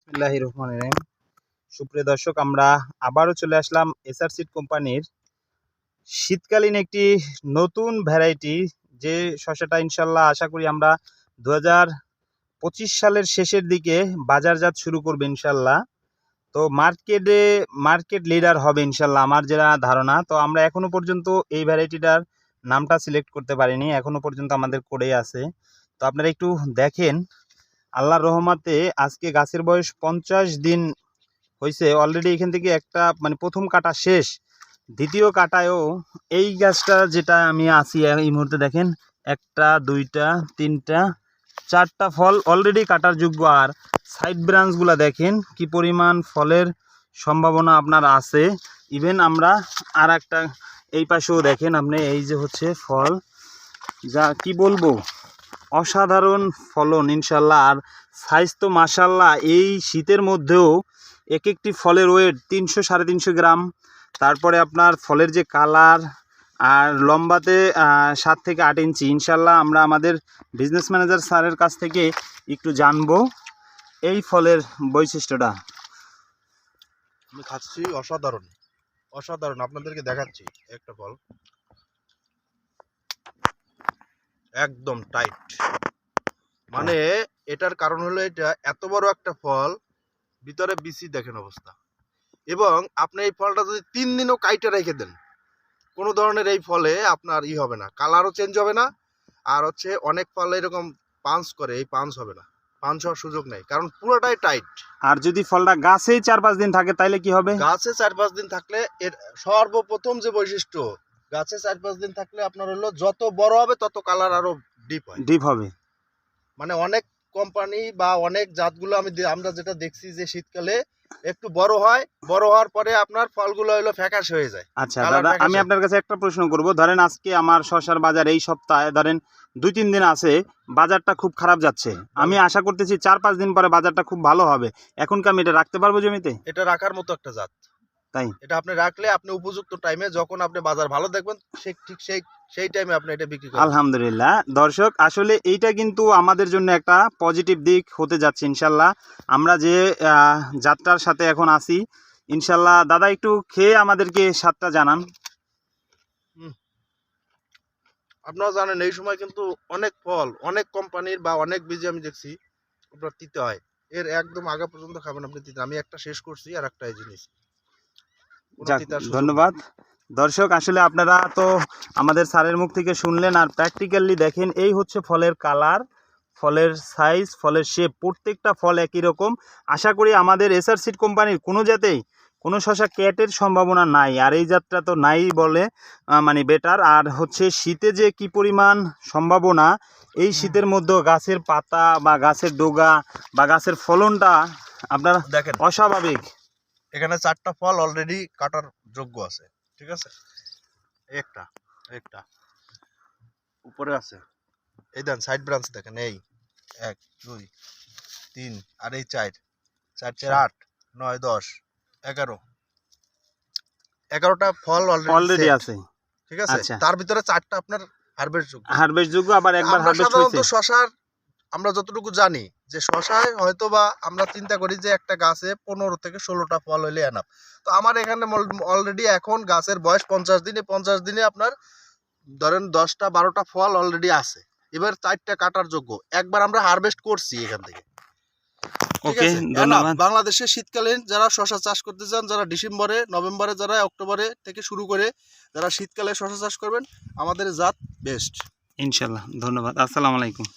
বিসমিল্লাহির রহমানির রহিম। সুপ্রিয় দর্শক, আমরা আবারও চলে আসলাম এসআর সিড কোম্পানির শীতকালীন একটি নতুন ভ্যারাইটি, যে শসাটা ইনশাল্লাহ আশা করি আমরা 2025 সালের শেষের দিকে বাজারজাত শুরু করবে ইনশাল্লাহ। তো মার্কেট লিডার হবে ইনশাল্লাহ, আমার যেটা ধারণা। তো আমরা এখনো পর্যন্ত এই ভ্যারাইটিটার নামটা সিলেক্ট করতে পারিনি, এখনো পর্যন্ত আমাদের কোডে আছে। তো আপনারা একটু দেখেন, আল্লাহর রহমতে আজকে গাছের বয়স 50 দিন হয়েছে অলরেডি। এখান থেকে একটা প্রথম কাটা শেষ, দ্বিতীয় কাটায়ও এই গাছটা যেটা আমি আছি এই মুহূর্তে দেখেন, একটা দুইটা তিনটা চারটা ফল অলরেডি কাটার যোগ্য। আর সাইড ব্রাঞ্চগুলো দেখেন কি পরিমাণ ফলের সম্ভাবনা আপনার আছে। ইভেন আমরা আর একটা এই পাশেও দেখেন আপনি, এই যে হচ্ছে ফল, যা কি বলবো, অসাধারণ ফলন ইনশাল্লাহ। আর সাইজ তো মাশাল্লাহ, এই শীতের মধ্যেও এক একটি ফলের ওয়েট 300-350 গ্রাম। তারপরে আপনার ফলের যে কালার, আর লম্বাতে 7 থেকে 8 ইঞ্চি ইনশাল্লাহ। আমরা আমাদের বিজনেস ম্যানেজার স্যারের কাছ থেকে একটু জানবো এই ফলের বৈশিষ্ট্যটা। আমি খাচ্ছি, অসাধারণ অসাধারণ, আপনাদেরকে দেখাচ্ছি একটা ফল একদম টাইট। মানে এটার কারণ হলো এটা এত বড় একটা ফল, ভিতরে বিচি দেখেন অবস্থা। এবং আপনি এই ফলটা যদি 3 দিনও কাইটে রেখে দেন, কোনো ধরনের এই ফলে আপনার হবে না, কালারও চেঞ্জ হবে না। আর হচ্ছে অনেক ফল এরকম পাঞ্চ করে, এই পাঞ্চ হবে না, পাঞ্চ হওয়ার সুযোগ নেই, কারণ পুরোটাই টাইট। আর যদি ফলটা গাছেই 4-5 দিন থাকে তাহলে কি হবে? গাছে 4-5 দিন থাকলে এর সর্বপ্রথম যে বৈশিষ্ট্য, গাছে 4-5 দিন থাকলে আপনার হলো যত বড় হবে তত কালার আরো ডিপ হবে। মানে অনেক কোম্পানি বা অনেক জাতগুলো আমরা যেটা দেখছি যে শীতকালে একটু বড় হয়, বড় হওয়ার পরে আপনার ফলগুলো হলো ফ্যাকাশে হয়ে যায়। আচ্ছা দাদা, আমি আপনার কাছে একটা প্রশ্ন করব। ধরেন আজকে আমার শসার বাজার এই সপ্তাহে ধরেন 2-3 দিন আছে, বাজারটা খুব খারাপ যাচ্ছে। আমি আশা করতেছি 4-5 দিন পরে বাজারটা খুব ভালো হবে। এখন কি আমি এটা রাখতে পারবো জমিতে? এটা রাখার মতো একটা জাত, তাই এটা আপনি রাখলে আপনি উপযুক্ত টাইমে যখন আপনি বাজার ভালো দেখবেন ঠিক সেই টাইমে আপনি এটা বিক্রি করবেন। আলহামদুলিল্লাহ। দর্শক, আসলে এইটা কিন্তু আমাদের জন্য একটা পজিটিভ দিক হতে যাচ্ছে ইনশাল্লাহ। আমরা যে যাত্রার সাথে এখন আছি ইনশাল্লাহ। দাদা একটু খেয়ে আমাদেরকে স্বাদটা জানান। আপনারা জানেন এই সময় কিন্তু অনেক ফল, অনেক কোম্পানির বা অনেক বীজ আমি দেখছি আপনার তিতে হয়। এর একদম আগা পর্যন্ত খাবেন আপনি তিতে। আমি একটা শেষ করছি, আর একটা এই জিনিস। ধন্যবাদ। দর্শক, আসলে আপনারা তো আমাদের স্যারের মুখ থেকে শুনলেন, আর প্র্যাকটিক্যালি দেখেন এই হচ্ছে ফলের কালার, ফলের সাইজ, ফলের শেপ, প্রত্যেকটা ফল একই রকম। আশা করি আমাদের এসআর সিড কোম্পানির কোনো জাতেই কোনো শসা ক্যাটের সম্ভাবনা নাই, আর এই জাতটা তো নাই বলে বেটার। আর হচ্ছে শীতে যে কি পরিমাণ সম্ভাবনা, এই শীতের মধ্যেও গাছের পাতা বা গাছের ডগা বা গাছের ফলনটা আপনারা দেখেন অস্বাভাবিক। এখানে 4টা ফল অলরেডি কাটার যোগ্য আছে, ঠিক আছে? একটা একটা উপরে আছে, এই দেন সাইড ব্রাঞ্চ দেখেন, এই 1 2 3 আর এই 4 4 4 8 9 10 11টা ফল অলরেডি আছে, ঠিক আছে? তার ভিতরে 4টা আপনার হারভেস্ট যোগ্য। আবার একবার হারভেস্ট হয়েছে। শসার আমরা যতটুকু জানি যে শসায় হয়তো বা আমরা চিন্তা করি যে একটা গাছে 15 থেকে 16টা ফল হইলে এনাফ। তো আমার এখানে অলরেডি এখন গাছের বয়স 50 দিনে আপনার ধরেন 10টা 12টা ফল অলরেডি আছে। এবার 4টা কাটার যোগ্য, একবার আমরা হারভেস্ট করছি এখান থেকে। ওকে, ধন্যবাদ। বাংলাদেশে শীতকালীন যারা শসা চাষ করতে চান, যারা ডিসেম্বরে, নভেম্বরে, যারা অক্টোবরে থেকে শুরু করে যারা শীতকালে শসা চাষ করবেন, আমাদের জাত বেস্ট ইনশাল্লাহ। ধন্যবাদ। আসসালামু আলাইকুম।